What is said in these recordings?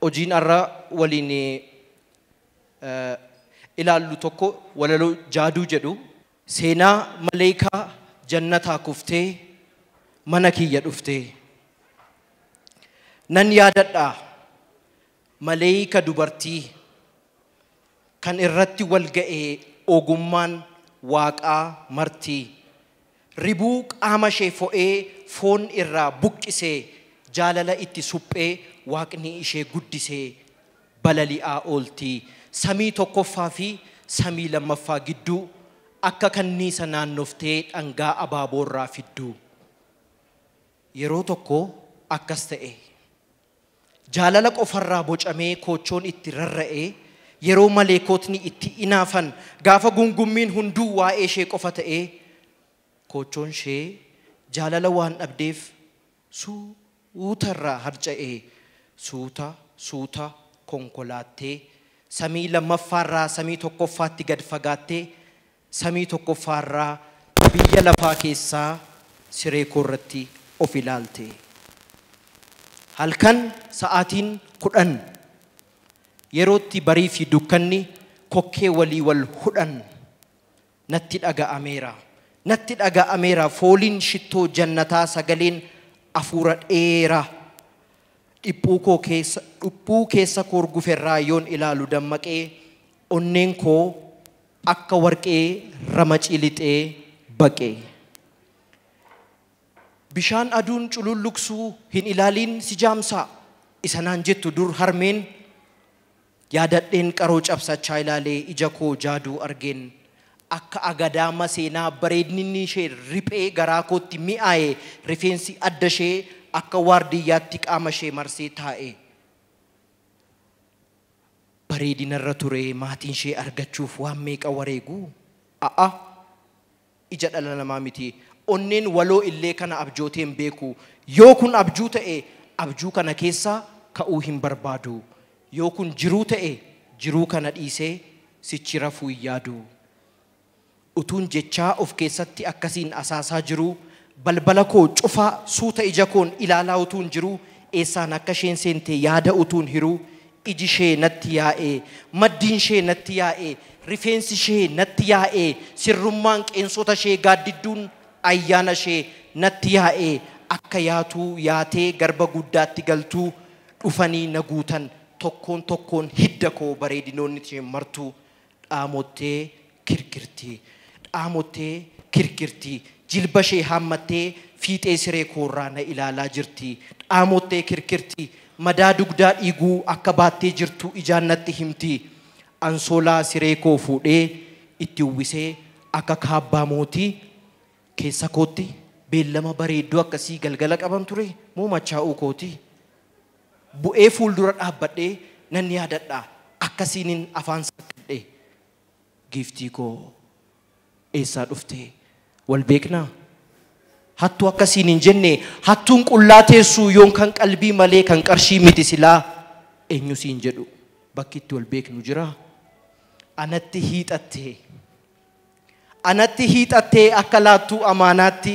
hojiin arra waliin ilaallu tokko walaloo jaaduu jedhu seenaa maleekaa jannataa kuftee mana kiyya dhuftee nan yaadadhaa maleeka dubartii kan irratti wal ga'ee ogummaan waaqaa martii ribuu qaama ishee fo'ee foon irraa buqqisee jaalala itti suphee waaqni ishee guddisee balali'aa ooltii samii tokkoffaa fi samii lammaffaa gidduu akka kanniisa naannoftee dhangaa abaaboorraa fidduu yeroo tokko akkas ta'e jaalala qofarraa bocamee koochoon itti rarra'ee yeroo maleekotni itti inaafan gaafa gungummiin hunduu waa'ee ishee qofa ta'ee koochoon ishee jaalala waan dhabdeef suutarraa harca'ee suuta konkolaattee samii lammaffaarraa samii tokkoffaatti gad fagaattee samii tokkoffaarraa biyya lafaa keessaa siree koorratti of ilaalte halkan sa'aatiin 10 yerootti barii fi dukkanni kokkee walii wal hudhan natti dhaga'ameera fooliin shittoo jannataa sagaleen afuura dheeraa dhiphuu keessa koorguferraa yoon ilaalu dammaqee onneen koo akka warqee ramacii lixee baqee bishaan aduun cululluqsuu hin ilaaliin si jaamsaa isanaan jettu dur harmeen yaadadheen qaroo cabsachaa ilaalee ija koo jaaduu argeen akka agadaama seenaa bareedninni ishee riphee garaa kootti mi'aaye rifeensi adda ishee akka waardiyyaatti qaama ishee marsee taa'e bareedinarra ture maatiin ishee argachuuf waan meeqa wareegu ija dhala namaa miti onneen waloo illee kana abjooteen beeku yoo kun abjuu ta'e abjuu kana keessaa ka'uu hin barbaadu yoo kun jiruu ta'e jiruu kana dhiisee sichi rafuu hin yaadu utuun jechaa of keessatti akkasiin asaasaa jiru balbala koo cufaa suuta ija koon ilaalaa utuun jiru eessaan akka isheen seente yaada utuun hiru iji ishee natti yaa'ee maddiin ishee natti yaa'ee rifeensi ishee natti yaa'ee sirrummaan qeensota ishee gaaddidduun ayyaana ishee natti yaa'ee akka yaatuu yaatee garba guddaatti galtuu dhufanii na guutan tokkoon hidda koo bareedinoonni ishee martuu dhaamottee kirkirtii jilba ishee hammattee fiixee siree koorraa na ilaalaa jirti dhaamottee kirkirtii madaa dugdaa dhiiguu akka baattee jirtu ijaan natti himti ansoolaa siree koo fuudhee itti uwwisee akka kaabbaa mootii keessa kootti beellama bareedduu akkasii galgala qaban ture moo machaa'uu kooti bu'ee fuuldura dhaabbadhee nan yaadadha akkasiinin afaan saqqadhe giiftii koo eessaa dhufte wal beeknaa hattuu akkasiin hin jenne hattuun qullaa teessuu yoon kan qalbii malee kan qarshii miti silaa eenyu siin jedhu bakki itti wal beeknu jira anatti hiixattee akka laattuu amaanaatti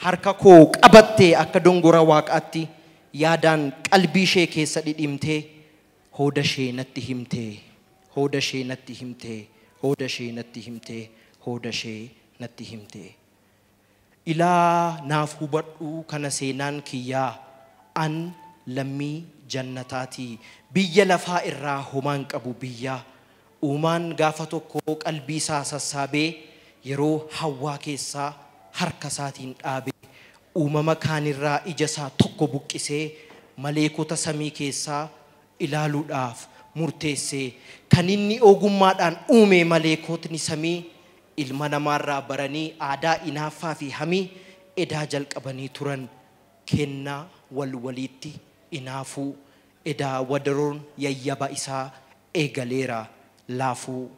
harka koo qabattee akka dongora waaqaatti yaadaan qalbii ishee keessa dhidhimtee hooda ishee natti himtee ilaa naaf hubadhu kana seenaan kiyyaa an lammii jannataatii biyya lafaa irraa homaan qabu biyyaa uumaan gaafa tokko qalbii isaa sassaabee yeroo hawwaa keessaa harka isaatiin dhaabee uumama kaanirraa ija isaa tokko buqqisee maleekota samii keessaa ilaaluudhaaf murteessee kan inni ogummaadhaan uume maleekotni samii ilma namaarraa baranii aadaa inaaffaa fi hamii edaa jalqabanii turan kennaa walitti inaafuu edaa wadaroon yayyaba isaa eegaleera laafuu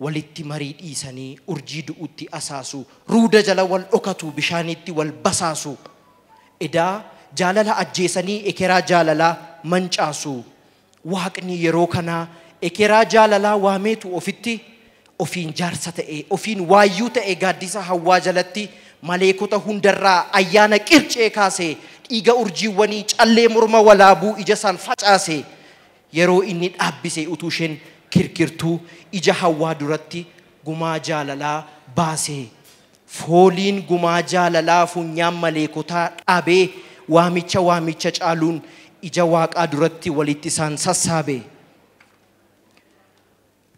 walitti marii dhiisanii urjii du'utti asaasu ruuda jala wal dhokatu bishaanitti wal basaasu edaa jaalala ajjeesanii ekeraa jaalalaa mancaasu waaqni yeroo kanaa ekeraa jaalalaa waameetu ofitti ofiin jaarsa ta'e ofiin waayyuu ta'e gaaddisa hawwaa jalatti maleekota hundarraa ayyaana qircee kaase dhiiga urjiiwwanii callee morma walaabuu ija isaan facaase yeroo inni dhaabbisee utuu isheen kirkirtuu ija hawwaa duratti gumaa jaalalaa baasee fooliin gumaa jaalalaa funyaan maleekotaa dhaabee waamicha caaluun ija waaqaa duratti walitti isaan sassaabee.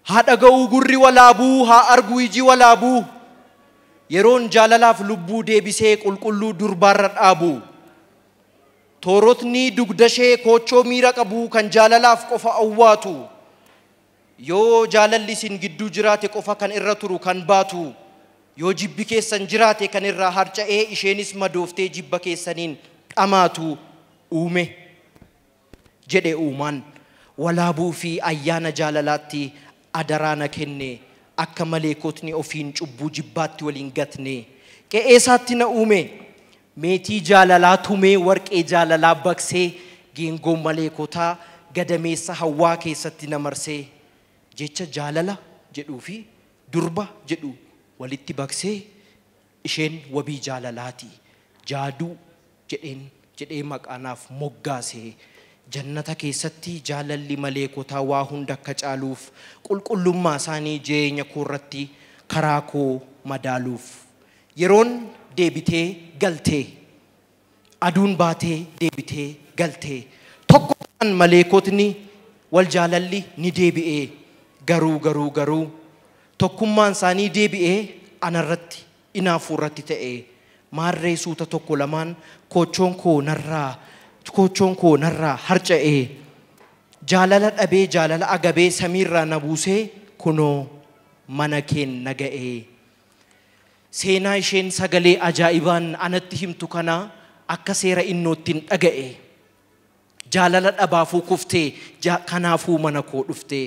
Haa dhaga'uu gurri walaabuu, haa arguu iji walaabuu, yeroon jaalalaaf lubbuu deebisee qulqulluu durbaarra dhaabu. Toorotni dugdashee koochoo miira qabu kan jaalalaaf qofa awwaatu. Yoo jaalalli isin gidduu jiraate qofa kan irra turu kan baatu. Yoo jibbi keessan jiraate kan irraa harca'ee isheenis madooftee jibba keessaniin dhamaatu uume. Jedhe uumaan walaabuu fi ayyaana jaalalaatti adaraana kenne akka maleekotni ofiin cubbuu jibbaatti waliin gatne. Qe'eesaatti na uume meetii jaalalaa tumee warqee jaalalaa baksee geengoo maleekotaa gadameessa hawwaa keessatti na marsee. Jecha jaalala jedhuu fi durba jedhu walitti baksee isheen wabii jaalalaati. Jaaduu jedhee maqaanaaf moggaasee. Jannata keessatti jaalalli maleekotaa waa hunda akka caaluuf qulqullummaa isaanii jireenya koo irratti karaa koo madaaluuf. Yeroon deebitee galtee aduun baatee deebitee galtee tokkoon maleekotni wal jaalalli ni deebi'ee garuu tokkummaan isaanii deebi'ee anarratti inaafuu irratti ta'ee maarree suuta tokko lamaan koochoon koo narraa harca'ee jaalala dhabee jaalala agabee samiirraa na buusee kunoo mana keen naga'ee. Seenaa isheen sagalee ajaa'ibaan anatti himtu kana akka seera innoottiin dhaga'e. Jaalala dhabaafuu kuftee kanaafuu mana koo dhuftee.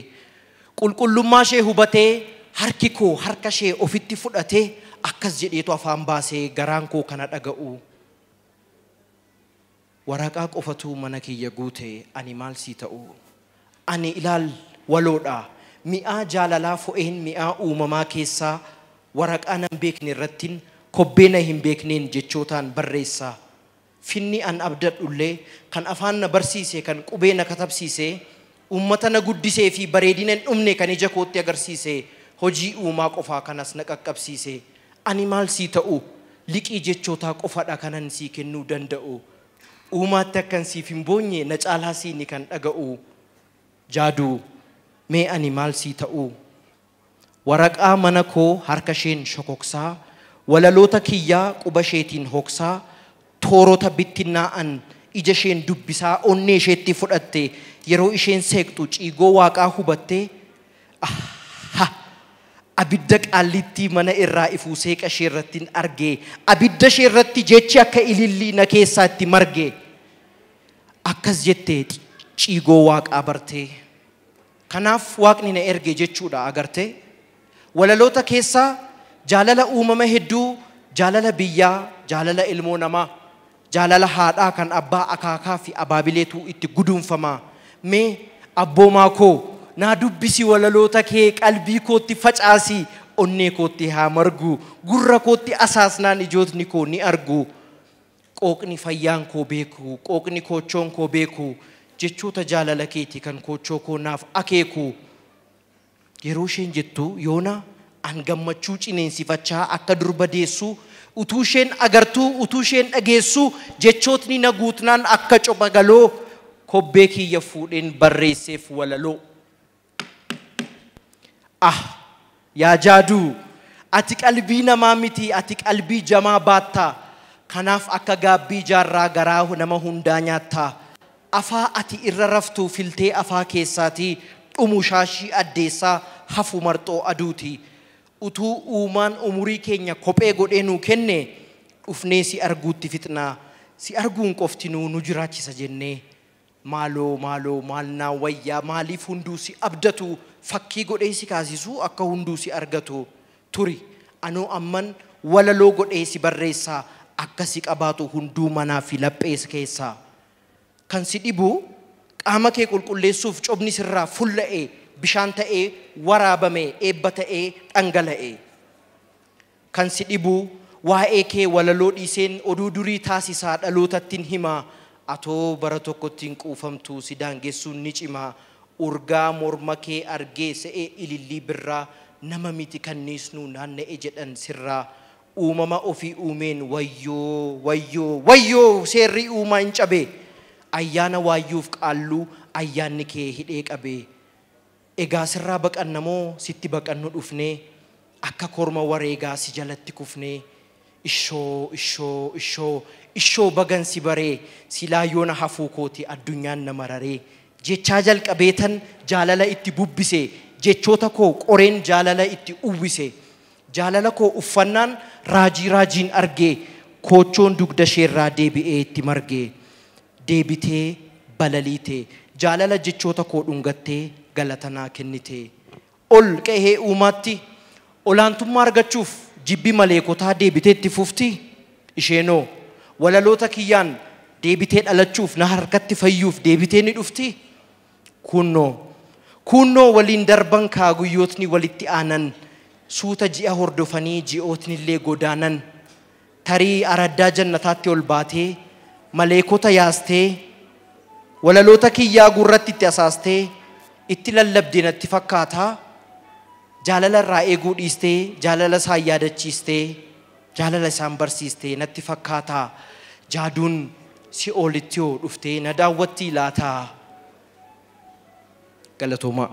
Qulqullummaa ishee hubatee harki koo harka ishee ofitti fudhatee akkas jedheetu afaan baasee garaan koo kana dhaga'u. Waraqaa qofatu mana kiyya guute ani maal sii ta'u. Ani ilaal waloodha mi'aa jaalalaa fo'een mi'aa uumamaa keessaa waraqaa nan beekne irrattiin kobbee na hin beekneen jechootaan barreessaa. Finni an abdadhullee kan afaan na barsiise kan qubee na katabsiise uummata na guddisee fi bareedina hin dhumne kan ija kootti agarsiise hojii uumaa qofaa kanas na qaqqabsiise. Ani maal sii ta'u liqii jechootaa qofadha kanan sii kennuu danda'u. Uumaatti akkan siif hin boonye na caalaa siini kan dhaga'u. Jaaduu mee ani maal sii ta'u. Waraqaa mana koo harka isheen shokoksaa walaloota kiyyaa quba isheetiin hoksaa toorota bittinnaa'an ija isheen dubbisaa onnee isheetti fudhatte yeroo isheen seeqxu ciigoo waaqaa hubatte. Abidda qaallitti mana irraa ifuu seeqa ishee irratti argee abidda ishee irratti jechi akka ilillii na keessaa itti marge. Akkas jettee ciigoo waaqaa bartee. Kanaaf waaqni na erge jechuudha agarte. Walaloota keessaa jaalala uumama hedduu, jaalala biyyaa, jaalala ilmoo namaa, jaalala haadhaa kan abbaa akaakaa fi abaabileetu itti guduunfama. Mee abboomaa koo naa dubbisi walaloota kee qalbii kootti facaasi onnee kootti haa margu gurra kootti asaasnaan ijootni koo ni argu. Qooqni fayyaan koo beeku qooqni koochoon koo beeku jechoota jaalala keeti kan koochoo koo naaf akeeku. Yeroo isheen jettu yoona an gammachuu cineensifachaa akka durba deessu utuu isheen agartuu utuu isheen dhageessu jechootni na guutnaan akka copha galoo kobbee kiyya fuudheen barreesseef walaloo. Yaa jaaduu ati qalbii namaa miti ati qalbii jamaa baattaa. Kanaaf akka gaabbii jaarraa garaa nama hundaa nyaattaa. Afaa ati irra raftuu filtee afaa keessaatii dhumu shaashii addeessaa hafu marxoo aduuti. Utuu uumaan umurii keenya kophee godhee nuu kenne dhufnee si arguutti fixnaa. Si arguun qoftinuu nu jiraachisa jennee. Maaloo maal naa wayyaa maaliif hunduu si abdatu fakkii godhee si kaasisuu akka hunduu si argatu. Turi anoo amman walaloo godhee si barreessaa akka si qabaatu hunduu manaa fi laphees keessaa. Kan si dhibu qaama kee qulqulleessuuf cobni sirraa fulla'ee bishaan ta'ee waraabame eebba ta'ee dhangala'e. Kan si dhibu waa'ee kee walaloo dhiiseen oduu durii taasisaa dhalootattiin himaa. Atoo bara tokkottiin quufamtu si daangessuun ni cimaa. urgaa morma kee argee se'ee ilillii birraa nama miti kanniisnu naanna'e jedhan sirraa uumama ofii uumeen wayyoo seerri uumaa hin cabee ayyaana waayyuuf qaalluu ayyaanni kee hidhee qabee egaa sirraa baqannamoo sitti baqannu dhufnee akka korma wareegaa si jalatti kufnee ishoo bagan si baree silaa yoona hafuu kooti addunyaan nama raree jechaa jalqabeetan jaalala itti bubbise jechoota koo qoreen jaalala itti uwwise jaalala koo uffannaan raajiin argee koochoon dugda sheerraa deebi'ee itti margee deebitee balaliite jaalala jechoota koo dhungattee galatanaa kennite ol qe'ee uumaatti olaantummaa argachuuf jibbi maleekotaa deebitee itti fufti isheenoo walaloota kiyyaan deebitee dhalachuuf na harkatti fayyuuf deebitee ni dhufti kunnoo waliin darban kaa guyyootni walitti aanan suuta ji'a hordofanii ji'ootni illee godaanan tarii araddaa jannataatti ol baatee maleekota yaastee walaloota kiyyaa gurratti itti asaastee itti lallabdee natti fakkaataa jaalala irraa eeguu dhiistee jaalala isaan yaadachiistee jaalala isaan barsiistee natti fakkaataa jaaduun si oolitti yoo dhuftee na daawwattii laataa galatoomaa